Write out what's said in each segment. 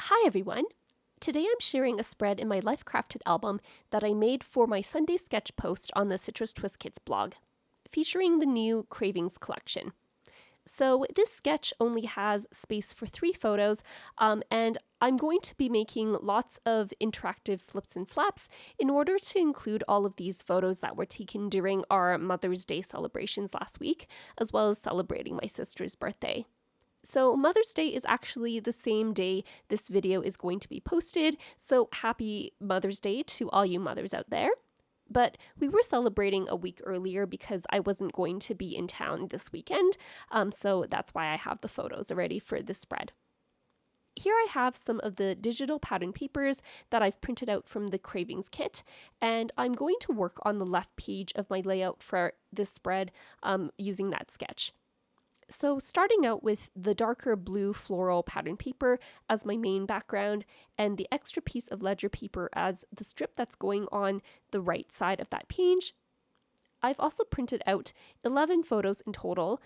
Hi everyone! Today I'm sharing a spread in my Life Crafted album that I made for my Sunday sketch post on the Citrus Twist Kids blog, featuring the new Cravings collection. So this sketch only has space for 3 photos, and I'm going to be making lots of interactive flips and flaps in order to include all of these photos that were taken during our Mother's Day celebrations last week, as well as celebrating my sister's birthday. So Mother's Day is actually the same day this video is going to be posted, so happy Mother's Day to all you mothers out there. But we were celebrating a week earlier because I wasn't going to be in town this weekend, so that's why I have the photos already for this spread. Here I have some of the digital pattern papers that I've printed out from the Cravings kit, and I'm going to work on the left page of my layout for this spread using that sketch. So starting out with the darker blue floral pattern paper as my main background and the extra piece of ledger paper as the strip that's going on the right side of that page. I've also printed out 11 photos in total.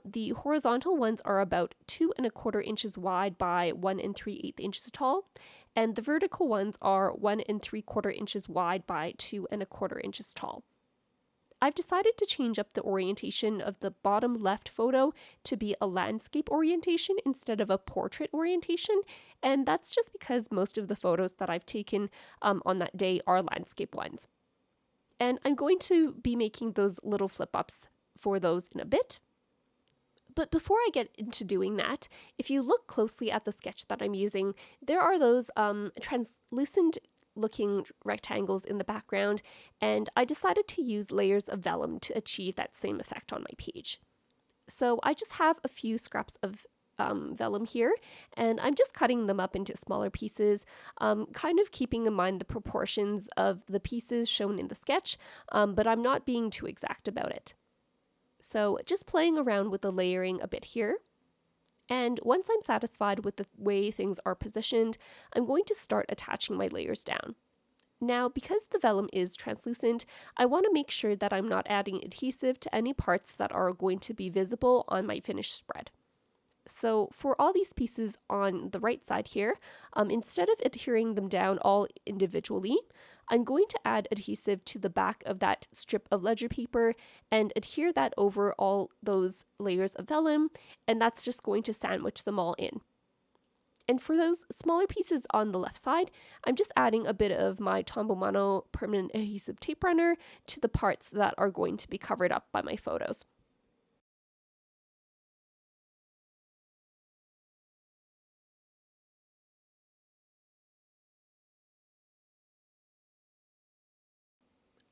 The horizontal ones are about 2¼ inches wide by 1 3/8 inches tall, and the vertical ones are 1 3/4 inches wide by 2¼ inches tall. I've decided to change up the orientation of the bottom left photo to be a landscape orientation instead of a portrait orientation, and that's just because most of the photos that I've taken on that day are landscape ones. And I'm going to be making those little flip-ups for those in a bit. But before I get into doing that, if you look closely at the sketch that I'm using, there are those translucent looking rectangles in the background, and I decided to use layers of vellum to achieve that same effect on my page. So I just have a few scraps of vellum here, and I'm just cutting them up into smaller pieces, kind of keeping in mind the proportions of the pieces shown in the sketch, but I'm not being too exact about it. So just playing around with the layering a bit here. And once I'm satisfied with the way things are positioned, I'm going to start attaching my layers down. Now, because the vellum is translucent, I want to make sure that I'm not adding adhesive to any parts that are going to be visible on my finished spread. So for all these pieces on the right side here, instead of adhering them down all individually, I'm going to add adhesive to the back of that strip of ledger paper and adhere that over all those layers of vellum, and that's just going to sandwich them all in. And for those smaller pieces on the left side, I'm just adding a bit of my Tombow Mono permanent adhesive tape runner to the parts that are going to be covered up by my photos.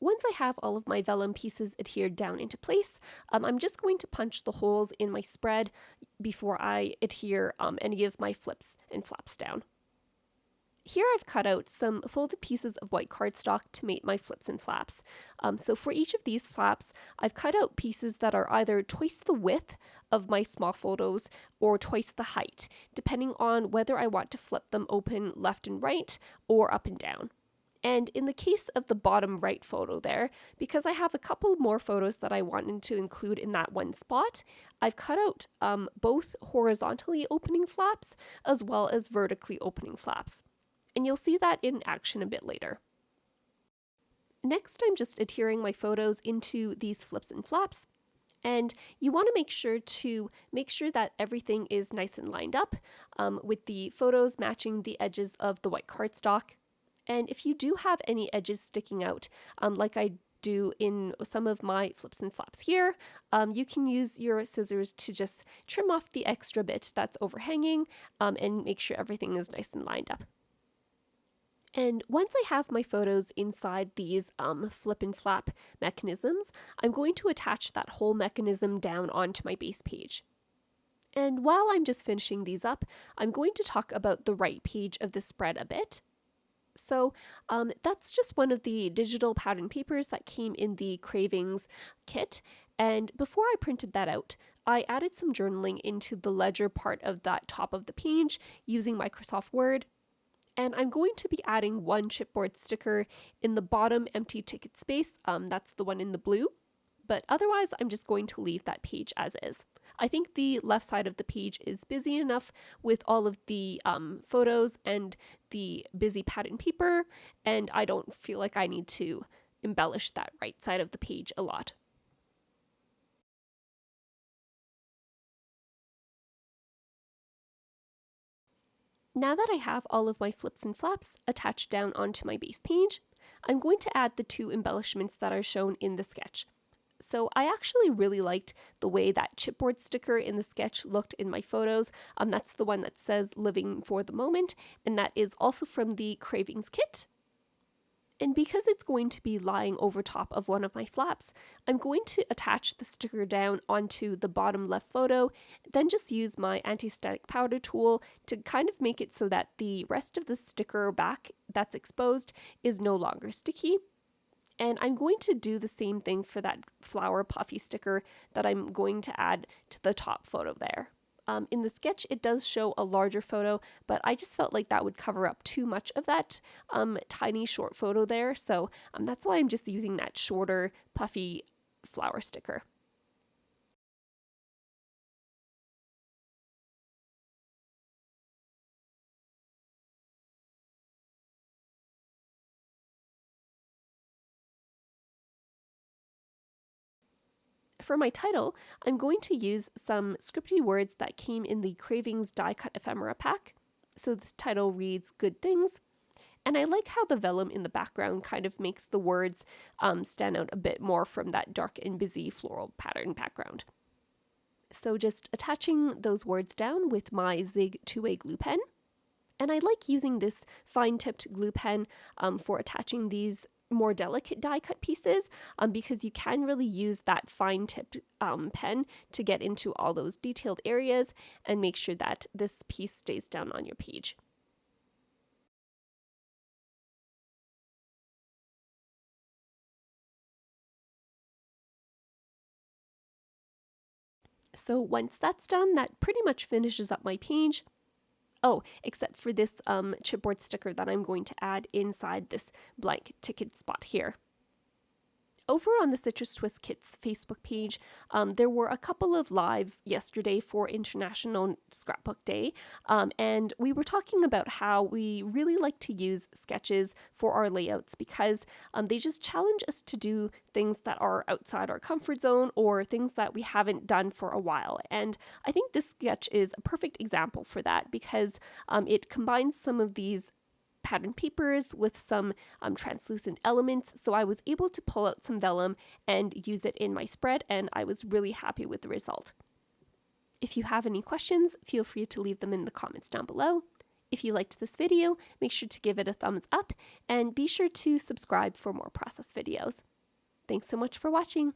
Once I have all of my vellum pieces adhered down into place, I'm just going to punch the holes in my spread before I adhere any of my flips and flaps down. Here I've cut out some folded pieces of white cardstock to make my flips and flaps. So for each of these flaps, I've cut out pieces that are either twice the width of my small photos or twice the height, depending on whether I want to flip them open left and right or up and down. And in the case of the bottom right photo there, because I have a couple more photos that I wanted to include in that one spot, I've cut out both horizontally opening flaps as well as vertically opening flaps. And you'll see that in action a bit later. Next, I'm just adhering my photos into these flips and flaps. And you want to make sure that everything is nice and lined up with the photos matching the edges of the white cardstock. And if you do have any edges sticking out, like I do in some of my flips and flaps here, you can use your scissors to just trim off the extra bit that's overhanging and make sure everything is nice and lined up. And once I have my photos inside these flip and flap mechanisms, I'm going to attach that whole mechanism down onto my base page. And while I'm just finishing these up, I'm going to talk about the right page of the spread a bit. So that's just one of the digital pattern papers that came in the Cravings kit, and before I printed that out, I added some journaling into the ledger part of that top of the page using Microsoft Word, and I'm going to be adding one chipboard sticker in the bottom empty ticket space, that's the one in the blue, But otherwise, I'm just going to leave that page as is. I think the left side of the page is busy enough with all of the photos and the busy pattern paper, and I don't feel like I need to embellish that right side of the page a lot. Now that I have all of my flips and flaps attached down onto my base page, I'm going to add the 2 embellishments that are shown in the sketch. So I actually really liked the way that chipboard sticker in the sketch looked in my photos. That's the one that says living for the moment, and that is also from the Cravings kit. And because it's going to be lying over top of one of my flaps, I'm going to attach the sticker down onto the bottom left photo, then just use my anti-static powder tool to kind of make it so that the rest of the sticker back that's exposed is no longer sticky. And I'm going to do the same thing for that flower puffy sticker that I'm going to add to the top photo there. In the sketch, it does show a larger photo, but I just felt like that would cover up too much of that tiny short photo there. So that's why I'm just using that shorter puffy flower sticker. For my title, I'm going to use some scripty words that came in the Cravings die cut ephemera pack. So this title reads Good Things. And I like how the vellum in the background kind of makes the words stand out a bit more from that dark and busy floral pattern background. So just attaching those words down with my Zig 2-way glue pen. And I like using this fine-tipped glue pen for attaching these more delicate die cut pieces because you can really use that fine-tipped pen to get into all those detailed areas and make sure that this piece stays down on your page. So once that's done, that pretty much finishes up my page. Oh, except for this chipboard sticker that I'm going to add inside this blank ticket spot here. Over on the Citrus Twist Kits Facebook page, there were a couple of lives yesterday for International Scrapbook Day, and we were talking about how we really like to use sketches for our layouts because they just challenge us to do things that are outside our comfort zone or things that we haven't done for a while. And I think this sketch is a perfect example for that because it combines some of these pattern papers with some translucent elements, so I was able to pull out some vellum and use it in my spread, and I was really happy with the result. If you have any questions, feel free to leave them in the comments down below. If you liked this video, make sure to give it a thumbs up and be sure to subscribe for more process videos. Thanks so much for watching.